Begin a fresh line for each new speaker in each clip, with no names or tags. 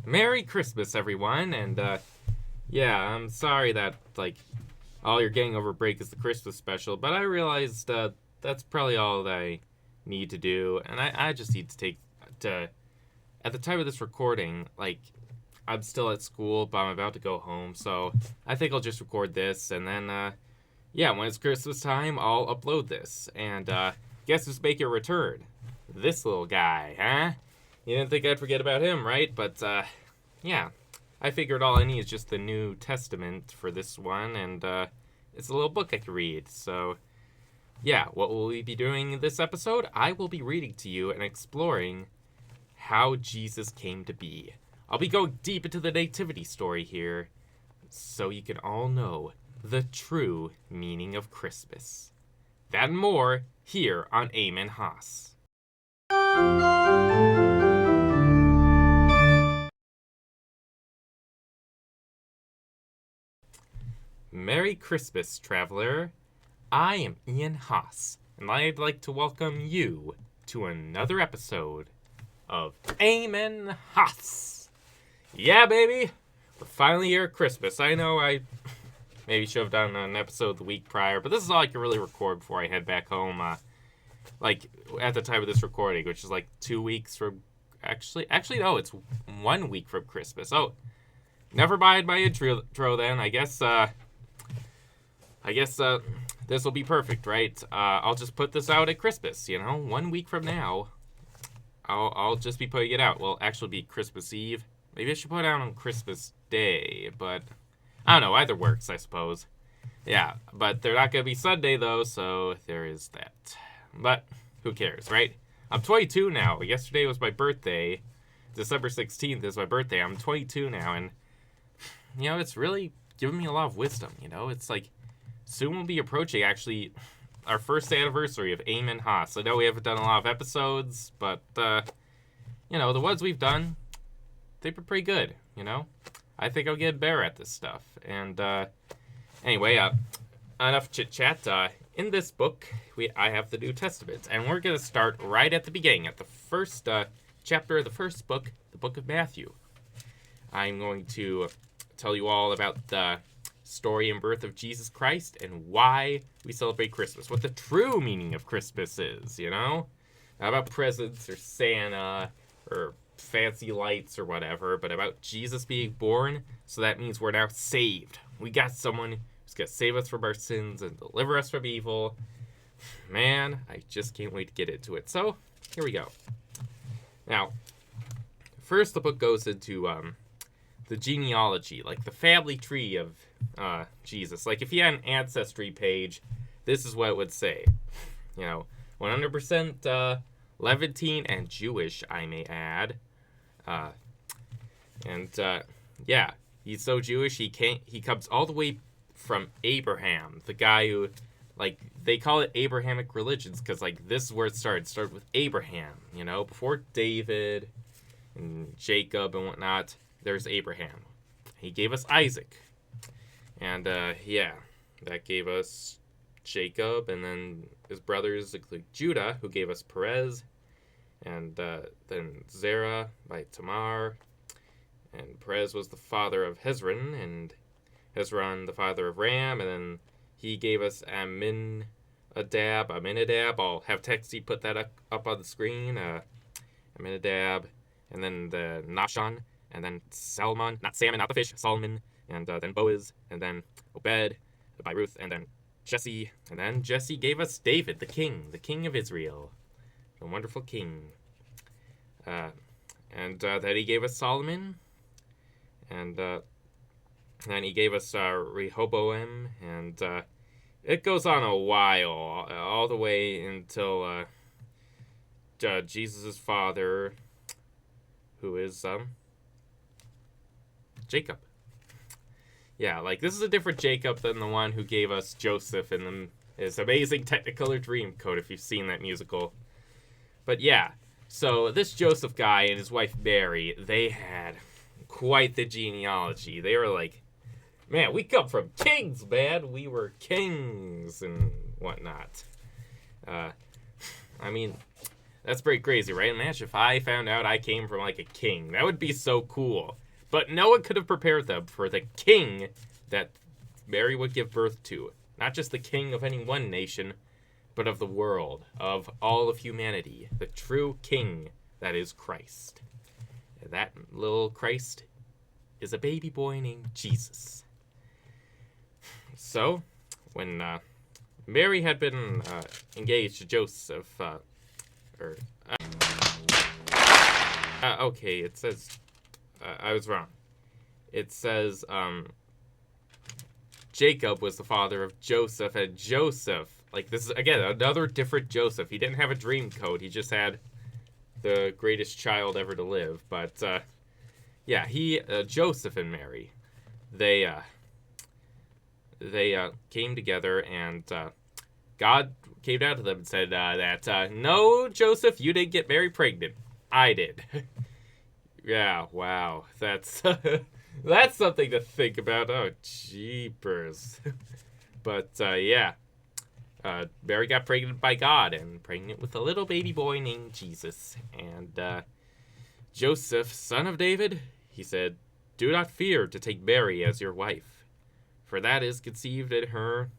Merry Christmas, everyone, and yeah, I'm sorry that all you're getting over break is the Christmas special, but I realized that's probably all that I need to do, and I just need to take to at the time of this recording, I'm still at school, but I'm about to go home, so I think I'll just record this, and then yeah, when it's Christmas time, I'll upload this, and guess who's making a return? This little guy, huh? You didn't think I'd forget about him, right? But yeah, I figured all I need is just the New Testament for this one, and it's a little book I can read. So, yeah, what will we be doing in this episode? I will be reading to you and exploring how Jesus came to be. I'll be going deep into the nativity story here, so you can all know the true meaning of Christmas. That and more here on Amen Haas. Merry Christmas, traveler. I am Ian Haas, and I'd like to welcome you to another episode of Amen Haas. Yeah, baby, we're finally here at Christmas. I know I maybe should have done an episode the week prior, but this is all I can really record before I head back home. At the time of this recording, which is 2 weeks from. Actually, no, it's 1 week from Christmas. Oh, never mind my intro then. I guess this will be perfect, right? I'll just put this out at Christmas, 1 week from now. I'll just be putting it out. Well, actually be Christmas Eve. Maybe I should put it out on Christmas Day, but I don't know. Either works, I suppose. Yeah, but they're not going to be Sunday, though, so there is that. But who cares, right? I'm 22 now. Yesterday was my birthday. December 16th is my birthday. I'm 22 now, and, it's really given me a lot of wisdom, It's soon we'll be approaching, actually, our first anniversary of Amen Haas. I know we haven't done a lot of episodes, but, the ones we've done, they've been pretty good, I think I'll get better at this stuff. And, anyway, enough chit-chat. In this book, I have the New Testament, and we're going to start right at the beginning, at the first chapter of the first book, the book of Matthew. I'm going to tell you all about the story and birth of Jesus Christ and why we celebrate Christmas, what the true meaning of Christmas is, Not about presents or Santa or fancy lights or whatever, but about Jesus being born, so that means we're now saved. We got someone who's going to save us from our sins and deliver us from evil. Man, I just can't wait to get into it. So, here we go. Now, first the book goes into the genealogy, the family tree of Jesus. If you had an ancestry page, this is what it would say. 100% Levantine and Jewish, I may add. Yeah, he's so Jewish, he comes all the way from Abraham, the guy who, they call it Abrahamic religions, because, this is where it started. It started with Abraham, before David and Jacob and whatnot. There's Abraham. He gave us Isaac. And, yeah, that gave us Jacob, and then his brothers include Judah, who gave us Perez, and then Zerah by Tamar, and Perez was the father of Hezron, and Hezron the father of Ram, and then he gave us Aminadab. I'll have Texty put that up on the screen. Aminadab, and then the Nahshon, and then Salmon, not salmon, not the fish, Solomon, and then Boaz, and then Obed by Ruth, and then Jesse, and then Jesse gave us David, the king of Israel, the wonderful king. And then he gave us Solomon, and then he gave us Rehoboam, and it goes on a while, all the way until Jesus' father, who is Jacob. Yeah, this is a different Jacob than the one who gave us Joseph in his amazing Technicolor Dreamcoat, if you've seen that musical. But yeah, so this Joseph guy and his wife Mary, they had quite the genealogy. They were man, we come from kings, man. We were kings and whatnot. That's pretty crazy, right? Imagine if I found out I came from like a king. That would be so cool. But no one could have prepared them for the king that Mary would give birth to. Not just the king of any one nation, but of the world, of all of humanity. The true king that is Christ. And that little Christ is a baby boy named Jesus. So, when Mary had been engaged to Joseph, okay, it says, I was wrong. It says, Jacob was the father of Joseph, and Joseph, like, this is, again, another different Joseph. He didn't have a dream code, he just had the greatest child ever to live. But, yeah, Joseph and Mary, they came together, and God came down to them and said that, no, Joseph, you didn't get Mary pregnant. I did. Yeah, wow. That's that's something to think about. Oh, jeepers. But, yeah. Mary got pregnant by God, and pregnant with a little baby boy named Jesus. And Joseph, son of David, he said, "Do not fear to take Mary as your wife, for that is conceived in her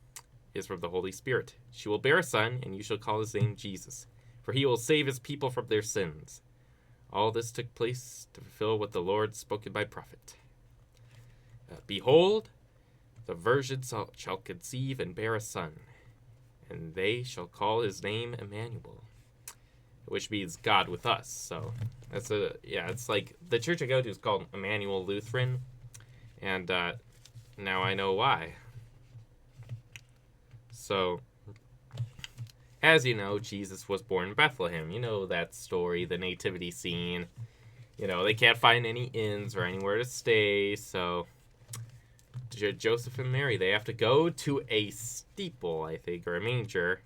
is from the Holy Spirit. She will bear a son, and you shall call his name Jesus, for he will save his people from their sins." All this took place to fulfill what the Lord spoken by prophet. Behold, the virgin shall conceive and bear a son, and they shall call his name Emmanuel, which means God with us. So that's it's like the church I go to is called Emmanuel Lutheran, and now I know why. So, as you know, Jesus was born in Bethlehem. You know that story, the nativity scene. You know, they can't find any inns or anywhere to stay, so Joseph and Mary, they have to go to a steeple, I think, or a manger.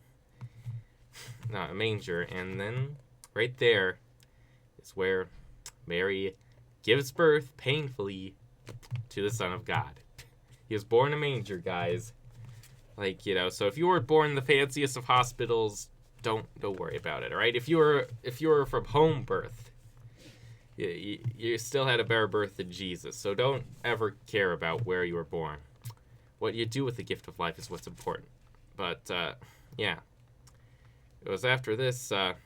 Not a manger. And then, right there, is where Mary gives birth, painfully, to the Son of God. He was born in a manger, guys. Like, you know, so if you were born in the fanciest of hospitals, don't worry about it, all right? If you were from home birth, you still had a better birth than Jesus, so don't ever care about where you were born. What you do with the gift of life is what's important. But, yeah. It was after this that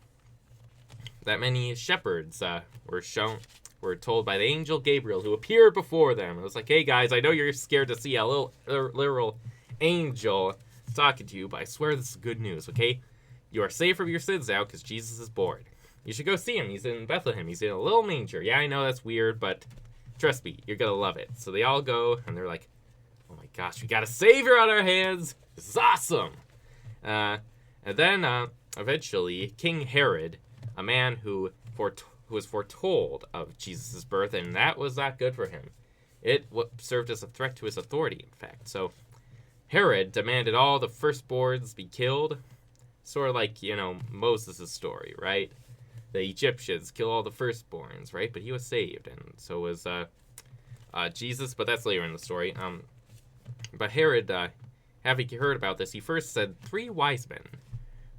many shepherds were told by the angel Gabriel, who appeared before them. It was like, hey, guys, I know you're scared to see a literal angel talking to you, but I swear this is good news, okay? You are saved from your sins now because Jesus is born. You should go see him. He's in Bethlehem. He's in a little manger. Yeah, I know that's weird, but trust me, you're gonna love it. So they all go, and they're like, oh my gosh, we got a savior on our hands. This is awesome. And then, eventually, King Herod, a man who was foretold of Jesus' birth, and that was not good for him. It served as a threat to his authority, in fact. So Herod demanded all the firstborns be killed, sort of like, you know, Moses' story, right? The Egyptians kill all the firstborns, right? But he was saved, and so was Jesus, but that's later in the story. But Herod, having heard about this, he first sent 3 wise men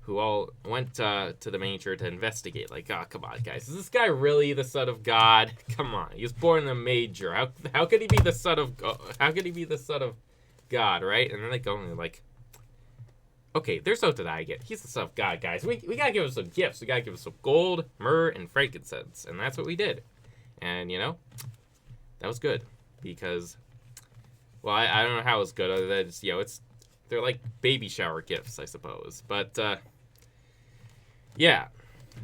who all went to the manger to investigate. Like, oh, come on, guys. Is this guy really the Son of God? Come on. He was born in a manger. How could he be the Son of God, right? And then they go and they're like, okay, there's no denying it. He's the Son of God, guys. We gotta give him some gifts. We gotta give him some gold, myrrh, and frankincense. And that's what we did. And, you know, that was good. Because, well, I don't know how it was good, other than, it's, you know, they're like baby shower gifts, I suppose. But, yeah.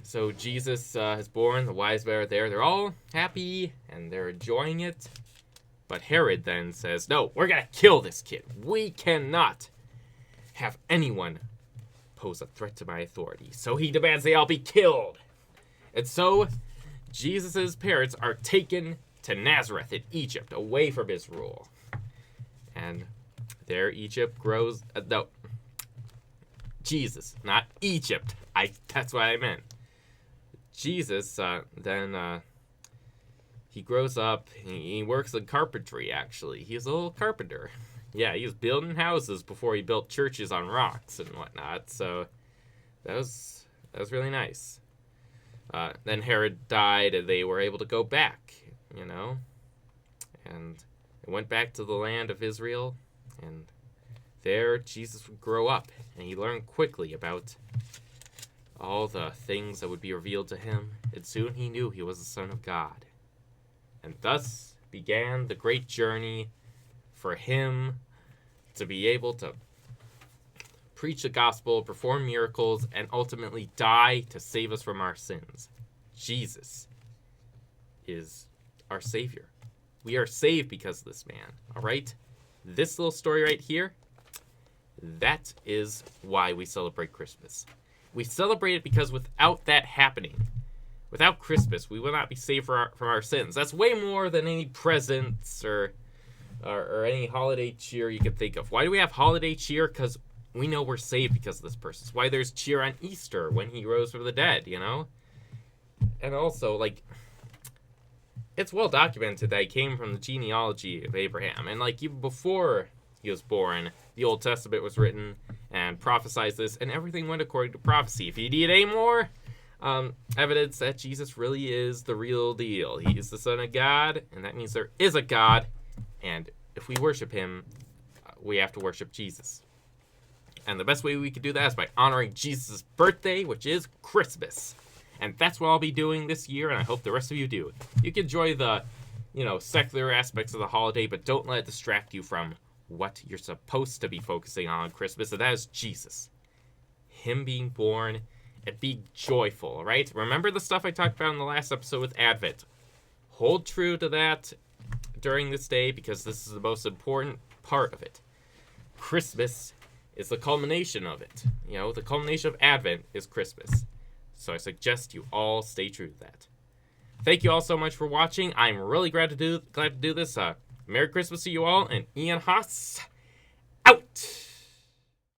So Jesus is born. The wise men are there. They're all happy, and they're enjoying it. But Herod then says, no, we're gonna kill this kid. We cannot have anyone pose a threat to my authority. So he demands they all be killed. And so Jesus' parents are taken to Nazareth in Egypt, away from his rule. And there Egypt grows... no. Jesus, not Egypt. That's what I meant. Jesus, then he grows up. He works in carpentry, actually. He's a little carpenter. Yeah, he was building houses before he built churches on rocks and whatnot. So that was really nice. Then Herod died, and they were able to go back, and they went back to the land of Israel, and there Jesus would grow up, and he learned quickly about all the things that would be revealed to him, and soon he knew he was the Son of God. And thus began the great journey for him to be able to preach the gospel, perform miracles, and ultimately die to save us from our sins. Jesus is our Savior. We are saved because of this man, all right? This little story right here, that is why we celebrate Christmas. We celebrate it because without that happening, without Christmas, we will not be saved from our sins. That's way more than any presents or any holiday cheer you can think of. Why do we have holiday cheer? Because we know we're saved because of this person. It's why there's cheer on Easter when he rose from the dead, And also, it's well documented that he came from the genealogy of Abraham. And, even before he was born, the Old Testament was written and prophesied this, and everything went according to prophecy. If you need any more evidence that Jesus really is the real deal, he is the Son of God, and that means there is a God, and if we worship him, we have to worship Jesus. And the best way we can do that is by honoring Jesus' birthday, which is Christmas. And that's what I'll be doing this year, and I hope the rest of you do. You can enjoy the, secular aspects of the holiday, but don't let it distract you from what you're supposed to be focusing on Christmas, and that is Jesus. Him being born and being joyful, right? Remember the stuff I talked about in the last episode with Advent. Hold true to that during this day, because this is the most important part of it. Christmas is the culmination of it. The culmination of Advent is Christmas. So I suggest you all stay true to that. Thank you all so much for watching. I'm really glad to do this. Merry Christmas to you all, and Ian Haas.